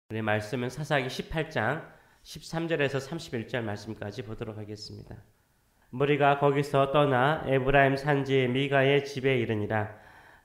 우리 말씀은 사사기 18장 13절에서 31절 말씀까지 보도록 하겠습니다. 무리가 거기서 떠나 에브라임 산지 미가의 집에 이르니라.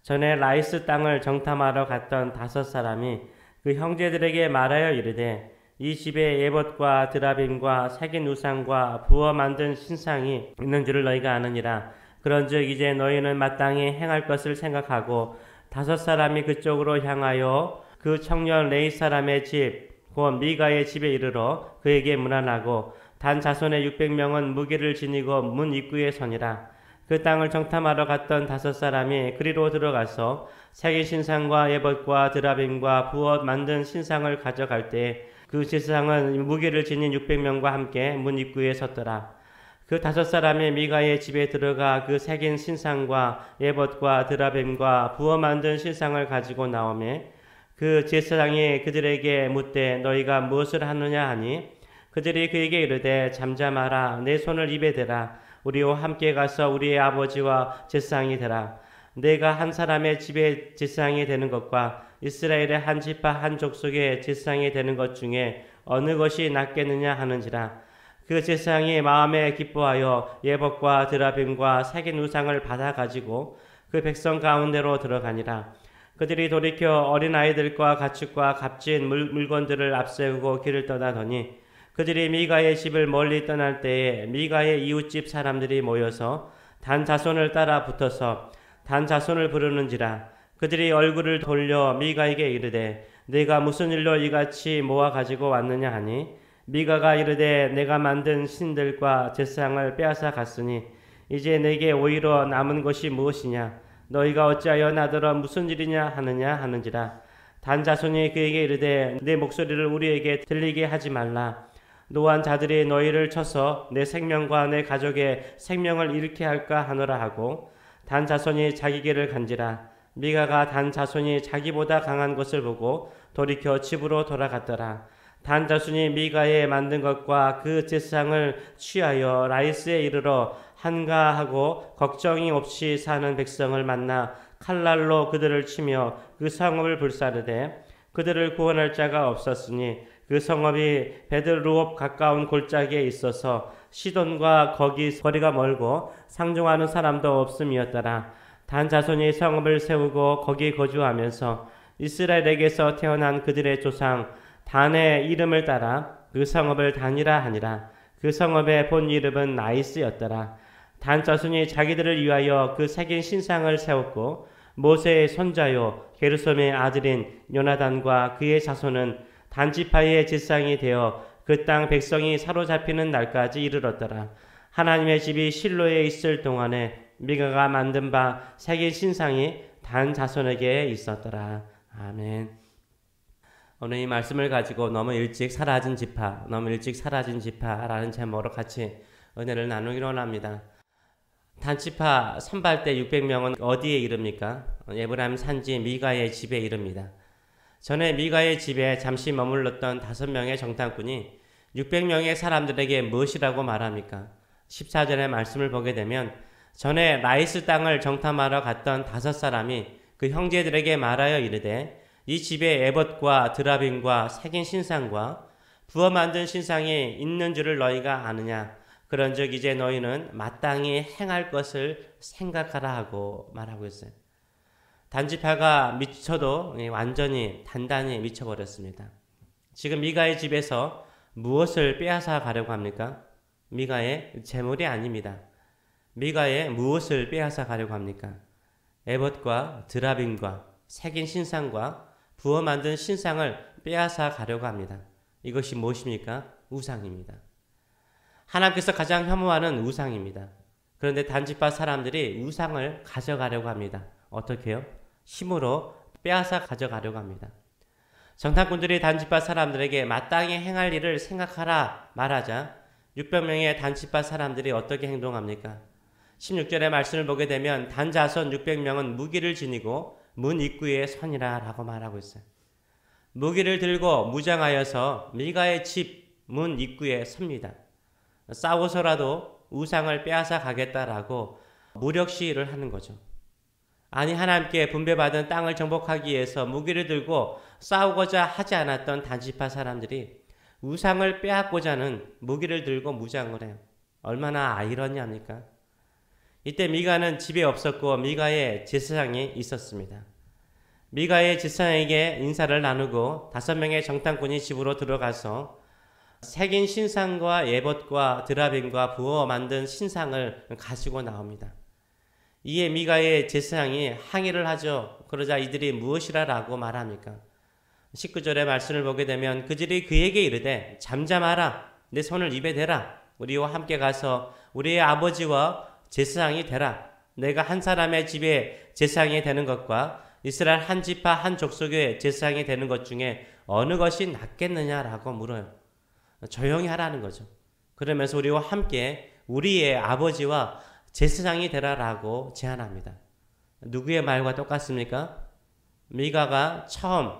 전에 라이스 땅을 정탐하러 갔던 5사람이 그 형제들에게 말하여 이르되 이 집에 예봇과 드라빔과 새긴 우상과 부어 만든 신상이 있는 줄을 너희가 아느니라. 그런즉 이제 너희는 마땅히 행할 것을 생각하고 5사람이 그쪽으로 향하여 그 청년 레이 사람의 집 곧 미가의 집에 이르러 그에게 문안하고 단 자손의 600명은 무기를 지니고 문 입구에 서니라. 그 땅을 정탐하러 갔던 5사람이 그리로 들어가서 새긴 신상과 예봇과 드라빔과 부어 만든 신상을 가져갈 때 그 제사장은 무기를 지닌 600명과 함께 문 입구에 섰더라. 그 5사람이 미가의 집에 들어가 그 새긴 신상과 예봇과 드라빔과 부어 만든 신상을 가지고 나오매 그 제사장이 그들에게 묻되 너희가 무엇을 하느냐 하니 그들이 그에게 이르되 잠잠하라. 내 손을 입에 대라. 우리와 함께 가서 우리의 아버지와 제사장이 되라. 내가 한 사람의 집에 제사장이 되는 것과 이스라엘의 한 지파 한 족속의 제사장이 되는 것 중에 어느 것이 낫겠느냐 하는지라. 그 제사장이 마음에 기뻐하여 예복과 드라빔과 새긴 우상을 받아 가지고 그 백성 가운데로 들어가니라. 그들이 돌이켜 어린아이들과 가축과 값진 물건들을 앞세우고 길을 떠나더니 그들이 미가의 집을 멀리 떠날 때에 미가의 이웃집 사람들이 모여서 단 자손을 따라 붙어서 단 자손을 부르는지라. 그들이 얼굴을 돌려 미가에게 이르되 네가 무슨 일로 이같이 모아 가지고 왔느냐 하니 미가가 이르되 내가 만든 신들과 제사장을 빼앗아 갔으니 이제 내게 오히려 남은 것이 무엇이냐. 너희가 어찌하여 나더러 무슨 일이냐 하느냐 하는지라. 단 자손이 그에게 이르되 내 목소리를 우리에게 들리게 하지 말라. 노한 자들이 너희를 쳐서 내 생명과 내 가족의 생명을 잃게 할까 하노라 하고 단 자손이 자기 길을 간지라. 미가가 단 자손이 자기보다 강한 것을 보고 돌이켜 집으로 돌아갔더라. 단 자손이 미가에 만든 것과 그 제사장을 취하여 라이스에 이르러 한가하고 걱정이 없이 사는 백성을 만나 칼날로 그들을 치며 그 성읍을 불사르되 그들을 구원할 자가 없었으니 그 성읍이 베들루옵 가까운 골짜기에 있어서 시돈과 거기 거리가 멀고 상종하는 사람도 없음이었더라. 단 자손이 성읍을 세우고 거기 거주하면서 이스라엘에게서 태어난 그들의 조상 단의 이름을 따라 그 성읍을 단이라 하니라. 그 성읍의 본 이름은 나이스였더라. 단 자손이 자기들을 위하여 그 새긴 신상을 세웠고 모세의 손자요 게르솜의 아들인 요나단과 그의 자손은 단지파의 제사장이 되어 그 땅 백성이 사로잡히는 날까지 이르렀더라. 하나님의 집이 실로에 있을 동안에 미가가 만든 바 새긴 신상이 단 자손에게 있었더라. 아멘. 오늘 이 말씀을 가지고 너무 일찍 사라진 지파라는 제목으로 같이 은혜를 나누기로 합니다. 단지파 선발대 600명은 어디에 이릅니까? 에브라임 산지 미가의 집에 이릅니다. 전에 미가의 집에 잠시 머물렀던 5명의 정탐꾼이 600명의 사람들에게 무엇이라고 말합니까? 14절의 말씀을 보게 되면 전에 라이스 땅을 정탐하러 갔던 5사람이 그 형제들에게 말하여 이르되 이 집에 에봇과 드라빔과 새긴 신상과 부어 만든 신상이 있는 줄을 너희가 아느냐? 그런즉 이제 너희는 마땅히 행할 것을 생각하라 하고 말하고 있어요. 단지파가 미쳐도 완전히 단단히 미쳐버렸습니다. 지금 미가의 집에서 무엇을 빼앗아 가려고 합니까? 미가의 재물이 아닙니다. 미가의 무엇을 빼앗아 가려고 합니까? 에봇과 드라빔과 새긴 신상과 부어 만든 신상을 빼앗아 가려고 합니다. 이것이 무엇입니까? 우상입니다. 하나님께서 가장 혐오하는 우상입니다. 그런데 단지파 사람들이 우상을 가져가려고 합니다. 어떻게 해요? 힘으로 빼앗아 가져가려고 합니다. 정탐꾼들이 단지파 사람들에게 마땅히 행할 일을 생각하라 말하자 600명의 단지파 사람들이 어떻게 행동합니까? 16절의 말씀을 보게 되면 단자손 600명은 무기를 지니고 문 입구에 서니라 라고 말하고 있어요. 무기를 들고 무장하여서 미가의 집 문 입구에 섭니다. 싸워서라도 우상을 빼앗아 가겠다라고 무력 시위를 하는 거죠. 아니 하나님께 분배받은 땅을 정복하기 위해서 무기를 들고 싸우고자 하지 않았던 단지파 사람들이 우상을 빼앗고자 하는 무기를 들고 무장을 해요. 얼마나 아이러니합니까? 이때 미가는 집에 없었고 미가의 제사장이 있었습니다. 미가의 제사장에게 인사를 나누고 5명의 정탐꾼이 집으로 들어가서 새긴 신상과 예봇과 드라빔과 부어 만든 신상을 가지고 나옵니다. 이에 미가의 제사장이 항의를 하죠. 그러자 이들이 무엇이라라고 말합니까? 19절의 말씀을 보게 되면 그들이 그에게 이르되 잠잠하라, 내 손을 입에 대라, 우리와 함께 가서 우리의 아버지와 제사장이 되라. 내가 한 사람의 집에 제사장이 되는 것과 이스라엘 한 지파 한 족속의 제사장이 되는 것 중에 어느 것이 낫겠느냐라고 물어요. 조용히 하라는 거죠. 그러면서 우리와 함께 우리의 아버지와 제사장이 되라라고 제안합니다. 누구의 말과 똑같습니까? 미가가 처음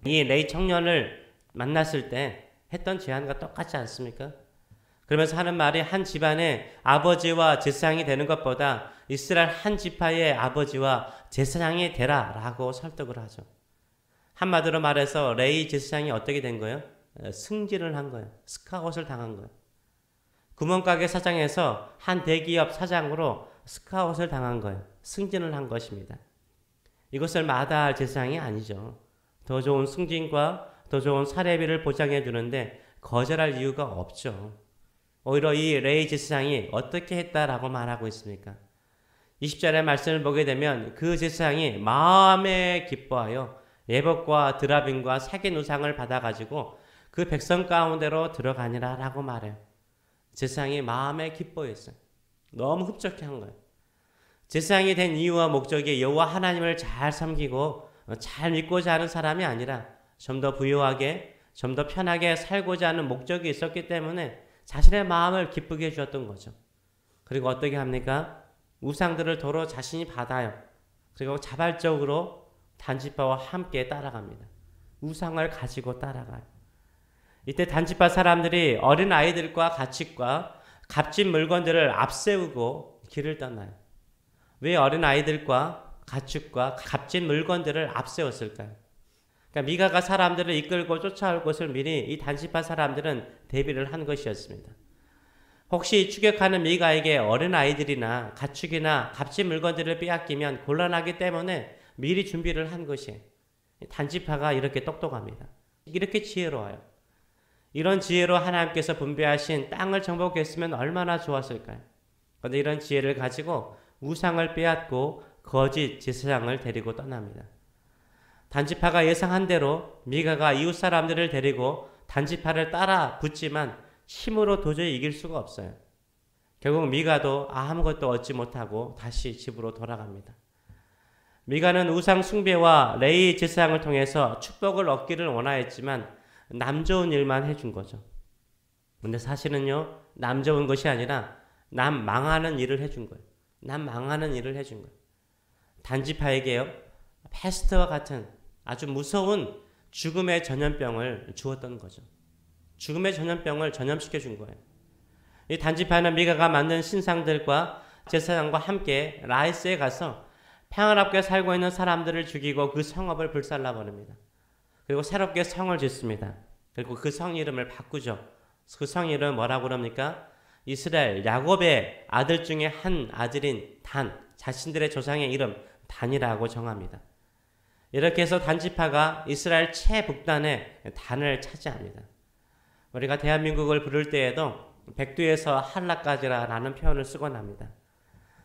이 레위 청년을 만났을 때 했던 제안과 똑같지 않습니까? 그러면서 하는 말이 한 집안의 아버지와 제사장이 되는 것보다 이스라엘 한 지파의 아버지와 제사장이 되라라고 설득을 하죠. 한마디로 말해서 레위 제사장이 어떻게 된 거예요? 승진을 한 거예요. 스카웃을 당한 거예요. 구멍가게 사장에서 한 대기업 사장으로 스카웃을 당한 거예요. 승진을 한 것입니다. 이것을 마다할 제사장이 아니죠. 더 좋은 승진과 더 좋은 사례비를 보장해 주는데 거절할 이유가 없죠. 오히려 이 레위 제사장이 어떻게 했다라고 말하고 있습니까? 20절의 말씀을 보게 되면 그 제사장이 마음에 기뻐하여 예복과 드라빔과 새긴 우상을 받아가지고 그 백성 가운데로 들어가니라 라고 말해요. 제사장이 마음에 기뻐했어요. 너무 흡족해 한 거예요. 제사장이 된 이유와 목적이 여호와 하나님을 잘 섬기고 잘 믿고자 하는 사람이 아니라 좀 더 부유하게 좀 더 편하게 살고자 하는 목적이 있었기 때문에 자신의 마음을 기쁘게 해주었던 거죠. 그리고 어떻게 합니까? 우상들을 도로 자신이 받아요. 그리고 자발적으로 단지파와 함께 따라갑니다. 우상을 가지고 따라가요. 이때 단지파 사람들이 어린 아이들과 가축과 값진 물건들을 앞세우고 길을 떠나요. 왜 어린 아이들과 가축과 값진 물건들을 앞세웠을까요? 그러니까 미가가 사람들을 이끌고 쫓아올 것을 미리 이 단지파 사람들은 대비를 한 것이었습니다. 혹시 추격하는 미가에게 어린 아이들이나 가축이나 값진 물건들을 빼앗기면 곤란하기 때문에 미리 준비를 한 것이에요. 단지파가 이렇게 똑똑합니다. 이렇게 지혜로워요. 이런 지혜로 하나님께서 분배하신 땅을 정복했으면 얼마나 좋았을까요? 그런데 이런 지혜를 가지고 우상을 빼앗고 거짓 제사장을 데리고 떠납니다. 단지파가 예상한 대로 미가가 이웃 사람들을 데리고 단지파를 따라 붙지만 힘으로 도저히 이길 수가 없어요. 결국 미가도 아무것도 얻지 못하고 다시 집으로 돌아갑니다. 미가는 우상 숭배와 레위 제사장을 통해서 축복을 얻기를 원하였지만 남 좋은 일만 해준 거죠. 근데 사실은요, 남 좋은 것이 아니라 남 망하는 일을 해준 거예요. 남 망하는 일을 해준 거예요. 단지파에게요, 패스트와 같은 아주 무서운 죽음의 전염병을 주었던 거죠. 죽음의 전염병을 전염시켜 준 거예요. 이 단지파는 미가가 만든 신상들과 제사장과 함께 라이스에 가서 평화롭게 살고 있는 사람들을 죽이고 그 성읍을 불살라 버립니다. 그리고 새롭게 성을 짓습니다. 그리고 그 성 이름을 바꾸죠. 그 성 이름은 뭐라고 그럽니까? 이스라엘 야곱의 아들 중에 한 아들인 단, 자신들의 조상의 이름 단이라고 정합니다. 이렇게 해서 단지파가 이스라엘 최북단에 단을 차지합니다. 우리가 대한민국을 부를 때에도 백두에서 한라까지라는 표현을 쓰곤 합니다.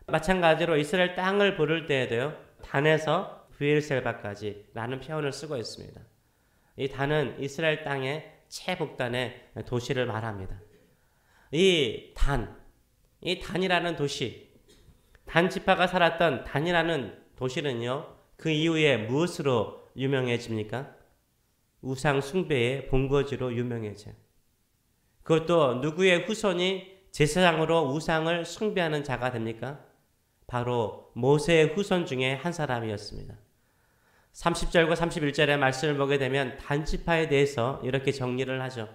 마찬가지로 이스라엘 땅을 부를 때에도요, 단에서 브엘셀바까지라는 표현을 쓰고 있습니다. 이 단은 이스라엘 땅의 최북단의 도시를 말합니다. 이 단이라는 도시, 단지파가 살았던 단이라는 도시는요, 그 이후에 무엇으로 유명해집니까? 우상 숭배의 본거지로 유명해져요. 그것도 누구의 후손이 제사장으로 우상을 숭배하는 자가 됩니까? 바로 모세의 후손 중에 한 사람이었습니다. 30절과 31절의 말씀을 보게 되면 단지파에 대해서 이렇게 정리를 하죠.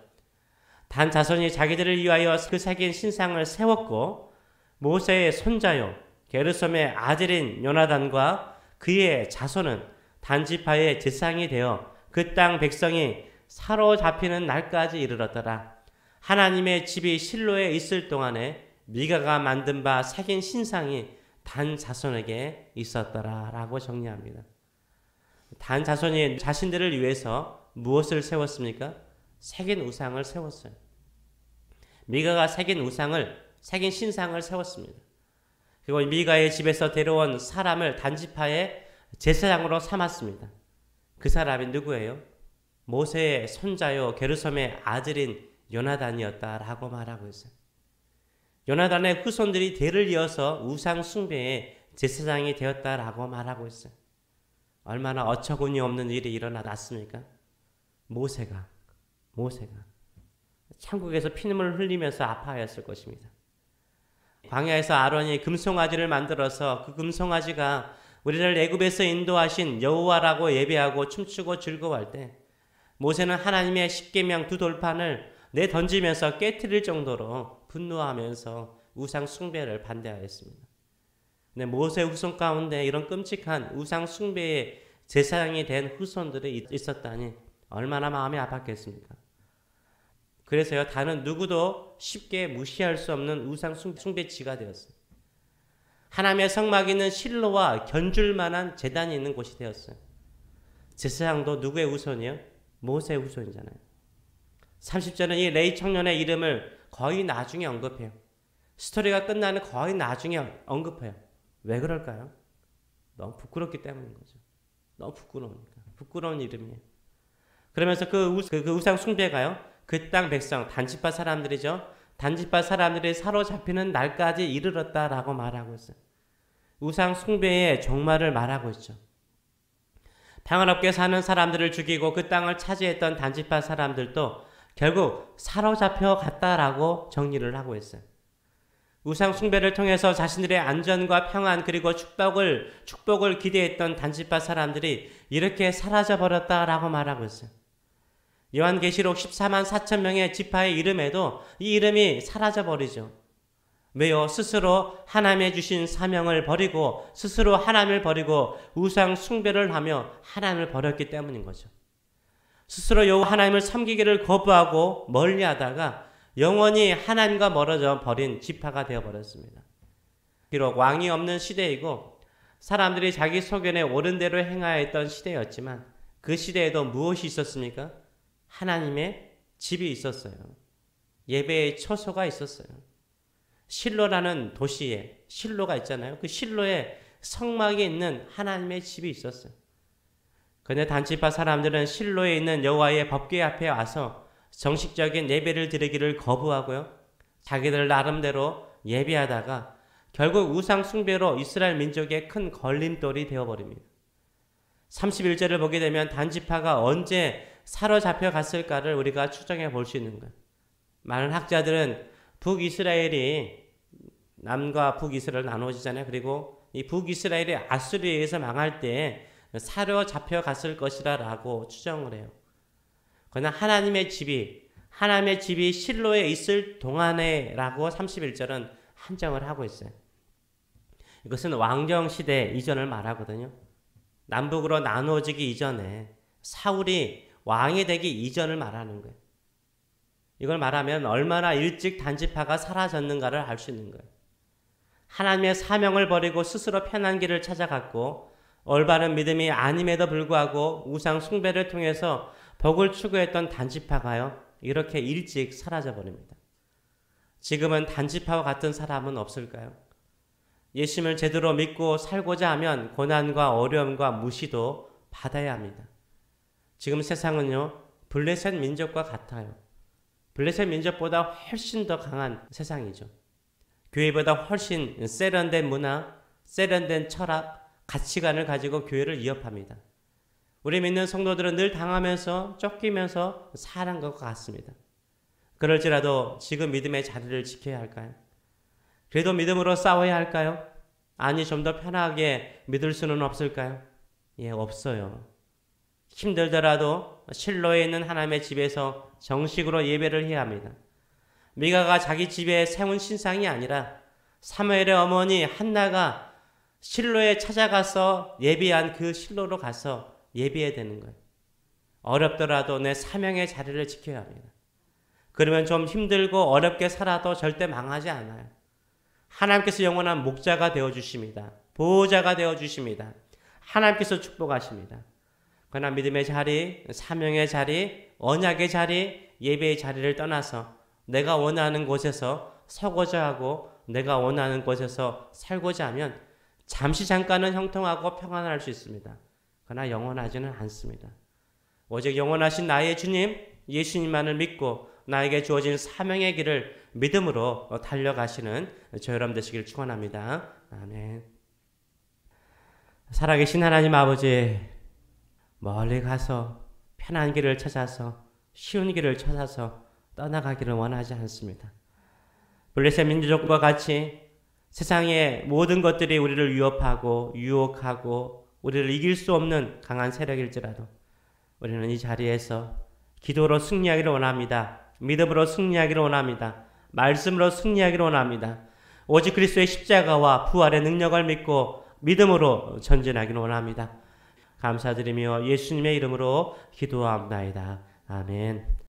단 자손이 자기들을 위하여 그 새긴 신상을 세웠고 모세의 손자요 게르솜의 아들인 요나단과 그의 자손은 단지파의 제사장이 되어 그 땅 백성이 사로잡히는 날까지 이르렀더라. 하나님의 집이 실로에 있을 동안에 미가가 만든 바 새긴 신상이 단 자손에게 있었더라 라고 정리합니다. 단 자손이 자신들을 위해서 무엇을 세웠습니까? 새긴 우상을 세웠어요. 미가가 새긴 신상을 세웠습니다. 그리고 미가의 집에서 데려온 사람을 단지파의 제사장으로 삼았습니다. 그 사람이 누구예요? 모세의 손자요 게르솜의 아들인 요나단이었다라고 말하고 있어요. 요나단의 후손들이 대를 이어서 우상 숭배의 제사장이 되었다라고 말하고 있어요. 얼마나 어처구니 없는 일이 일어났습니까? 모세가 천국에서 피눈물을 흘리면서 아파하였을 것입니다. 광야에서 아론이 금송아지를 만들어서 그 금송아지가 우리를 애굽에서 인도하신 여호와라고 예배하고 춤추고 즐거워할 때 모세는 하나님의 십계명 두 돌판을 내던지면서 깨트릴 정도로 분노하면서 우상 숭배를 반대하였습니다. 근데 모세 후손 가운데 이런 끔찍한 우상 숭배의 제사장이 된 후손들이 있었다니 얼마나 마음이 아팠겠습니까? 그래서요, 다른 누구도 쉽게 무시할 수 없는 우상 숭배지가 되었어요. 하나님의 성막이 있는 실로와 견줄 만한 제단이 있는 곳이 되었어요. 제사장도 누구의 후손이요? 모세의 후손이잖아요. 30절은 이 레위 청년의 이름을 거의 나중에 언급해요. 스토리가 끝나는 거의 나중에 언급해요. 왜 그럴까요? 너무 부끄럽기 때문인 거죠. 너무 부끄러우니까. 부끄러운 이름이에요. 그러면서 그 우상 숭배가요, 그 땅 백성, 단지파 사람들이죠. 단지파 사람들이 사로잡히는 날까지 이르렀다라고 말하고 있어요. 우상 숭배의 종말을 말하고 있죠. 평화롭게 사는 사람들을 죽이고 그 땅을 차지했던 단지파 사람들도 결국 사로잡혀 갔다라고 정리를 하고 있어요. 우상 숭배를 통해서 자신들의 안전과 평안 그리고 축복을 기대했던 단지파 사람들이 이렇게 사라져 버렸다라고 말하고 있어요. 요한계시록 14만 4천 명의 지파의 이름에도 이 이름이 사라져 버리죠. 왜요? 스스로 하나님의 주신 사명을 버리고 스스로 하나님을 버리고 우상 숭배를 하며 하나님을 버렸기 때문인 거죠. 스스로 여호와 하나님을 섬기기를 거부하고 멀리하다가 영원히 하나님과 멀어져 버린 지파가 되어버렸습니다. 비록 왕이 없는 시대이고 사람들이 자기 소견에 옳은 대로 행하였던 시대였지만 그 시대에도 무엇이 있었습니까? 하나님의 집이 있었어요. 예배의 처소가 있었어요. 실로라는 도시에 실로가 있잖아요. 그 실로에 성막에 있는 하나님의 집이 있었어요. 그런데 단지파 사람들은 실로에 있는 여호와의 법궤 앞에 와서 정식적인 예배를 드리기를 거부하고요. 자기들 나름대로 예배하다가 결국 우상 숭배로 이스라엘 민족의 큰 걸림돌이 되어버립니다. 31절을 보게 되면 단지파가 언제 사로잡혀 갔을까를 우리가 추정해 볼 수 있는 거예요. 많은 학자들은 북이스라엘이 남과 북이스라엘 나누어지잖아요. 그리고 이 북이스라엘이 아수리에 의해서 망할 때 사로잡혀 갔을 것이라고 추정을 해요. 그러나 하나님의 집이 실로에 있을 동안에라고 31절은 한정을 하고 있어요. 이것은 왕정시대 이전을 말하거든요. 남북으로 나누어지기 이전에 사울이 왕이 되기 이전을 말하는 거예요. 이걸 말하면 얼마나 일찍 단지파가 사라졌는가를 알 수 있는 거예요. 하나님의 사명을 버리고 스스로 편한 길을 찾아갔고 올바른 믿음이 아님에도 불구하고 우상 숭배를 통해서 복을 추구했던 단지파가요, 이렇게 일찍 사라져 버립니다. 지금은 단지파와 같은 사람은 없을까요? 예수님을 제대로 믿고 살고자 하면 고난과 어려움과 무시도 받아야 합니다. 지금 세상은요, 블레셋 민족과 같아요. 블레셋 민족보다 훨씬 더 강한 세상이죠. 교회보다 훨씬 세련된 문화, 세련된 철학, 가치관을 가지고 교회를 위협합니다. 우리 믿는 성도들은 늘 당하면서 쫓기면서 사는 것 같습니다. 그럴지라도 지금 믿음의 자리를 지켜야 할까요? 그래도 믿음으로 싸워야 할까요? 아니, 좀 더 편하게 믿을 수는 없을까요? 예, 없어요. 힘들더라도 실로에 있는 하나님의 집에서 정식으로 예배를 해야 합니다. 미가가 자기 집에 세운 신상이 아니라 사무엘의 어머니 한나가 실로에 찾아가서 예비한 그 실로로 가서 예비해야 되는 거예요. 어렵더라도 내 사명의 자리를 지켜야 합니다. 그러면 좀 힘들고 어렵게 살아도 절대 망하지 않아요. 하나님께서 영원한 목자가 되어주십니다. 보호자가 되어주십니다. 하나님께서 축복하십니다. 그러나 믿음의 자리, 사명의 자리, 언약의 자리, 예배의 자리를 떠나서 내가 원하는 곳에서 서고자 하고 내가 원하는 곳에서 살고자 하면 잠시 잠깐은 형통하고 평안할 수 있습니다. 그러나 영원하지는 않습니다. 오직 영원하신 나의 주님, 예수님만을 믿고 나에게 주어진 사명의 길을 믿음으로 달려가시는 저 여러분 되시길 축원합니다. 아멘. 살아계신 하나님 아버지, 멀리 가서 편한 길을 찾아서 쉬운 길을 찾아서 떠나가기를 원하지 않습니다. 블레셋 민족과 같이 세상의 모든 것들이 우리를 위협하고 유혹하고 우리를 이길 수 없는 강한 세력일지라도 우리는 이 자리에서 기도로 승리하기를 원합니다. 믿음으로 승리하기를 원합니다. 말씀으로 승리하기를 원합니다. 오직 그리스도의 십자가와 부활의 능력을 믿고 믿음으로 전진하기를 원합니다. 감사드리며 예수님의 이름으로 기도합니다. 아멘.